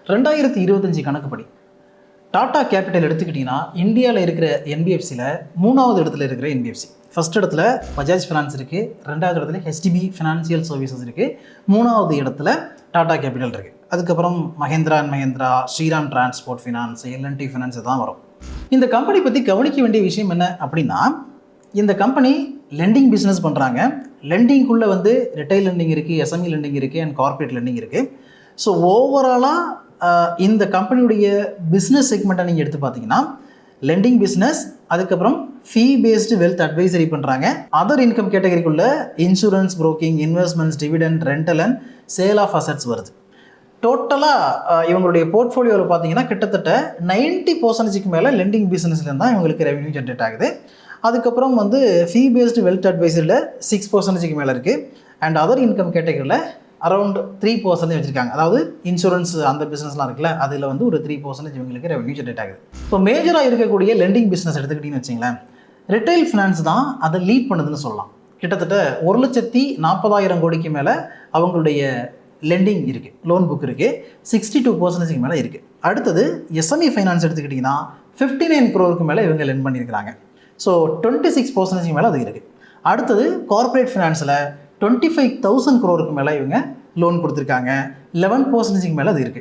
2025 கணக்குப்படி டாடா கேபிட்டல் எடுத்துக்கிட்டிங்கன்னா இந்தியாவில் இருக்கிற என்பிஎஃப்சியில் 3வது இடத்துல இருக்கிற என்பிஎஃப்சி. ஃபர்ஸ்ட் இடத்துல பஜாஜ் ஃபினான்ஸ் இருக்குது, 2வது இடத்துல ஹெச்டிபி ஃபினான்சியல் சர்வீசஸ் இருக்குது, 3வது இடத்துல டாடா கேபிட்டல் இருக்குது. அதுக்கப்புறம் Mahindra and Mahindra, Shriram Transport Finance, L and T finance தான் வரும். இந்த கம்பெனி பற்றி கவனிக்க வேண்டிய விஷயம் என்ன அப்படின்னா, இந்த கம்பெனி லெண்டிங் பிஸ்னஸ் பண்ணுறாங்க. லெண்டிங்குள்ளே வந்து ரிட்டைல் லெண்டிங் இருக்குது, எஸ்எம்இ லெண்டிங் இருக்குது அண்ட் கார்பரேட் லெண்டிங் இருக்குது. ஸோ ஓவராலாக இந்த கம்பெனியுடைய பிஸ்னஸ் செக்மெண்ட்டை நீங்கள் எடுத்து பார்த்தீங்கன்னா லெண்டிங் பிஸ்னஸ், அதுக்கப்புறம் ஃபீ பேஸ்டு வெல்த் அட்வைசரி பண்ணுறாங்க. அதர் இன்கம் கேட்டகரிக்குள்ள insurance, broking, investments, dividend, rental and sale of assets வருது. டோட்டலாக இவங்களுடைய போர்ட்ஃபோலியோவில் பார்த்தீங்கன்னா கிட்டத்தட்ட 90% மேலே லெண்டிங் பிஸ்னஸ்லேருந்து தான் இவங்களுக்கு ரெவன்யூ ஜென்ரேட் ஆகுது. அதுக்கப்புறம் வந்து ஃபீ பேஸ்டு வெல்த் அட்வைசரியில் 6% மேலே இருக்குது. அண்ட் அதர் இன்கம் கேட்டகரியில் அரௌண்ட் 3% வச்சுருக்காங்க. அதாவது இன்சூரன்ஸ் அந்த பிஸ்னஸ்லாம் இருக்குல்ல, அதில் வந்து ஒரு 3% இவங்களுக்கு ரெவன்யூ ஜென்ரேட் ஆகுது. இப்போ மேஜராக இருக்கக்கூடிய லெண்டிங் பிஸ்னஸ் எடுத்துக்கிட்டிங்கன்னு வச்சிங்களேன், ரிட்டைல் ஃபினான்ஸ் தான் அதை லீட் பண்ணுதுன்னு சொல்லலாம். கிட்டத்தட்ட 1,40,000 கோடிக்கு மேலே அவங்களுடைய லெண்டிங் இருக்குது, லோன் புக் இருக்குது, 62% மேலே இருக்குது. அடுத்தது எஸ்எம்இ ஃபைனான்ஸ் எடுத்துக்கிட்டிங்கன்னா 59 crore மேலே இவங்க லெண்ட் பண்ணியிருக்கிறாங்க. ஸோ 26% மேலே அது இருக்குது. அடுத்தது கார்பரேட் ஃபினான்ஸில் 25,000 crore மேலே இவங்க லோன் கொடுத்துருக்காங்க, 11% மேலே அது இருக்குது.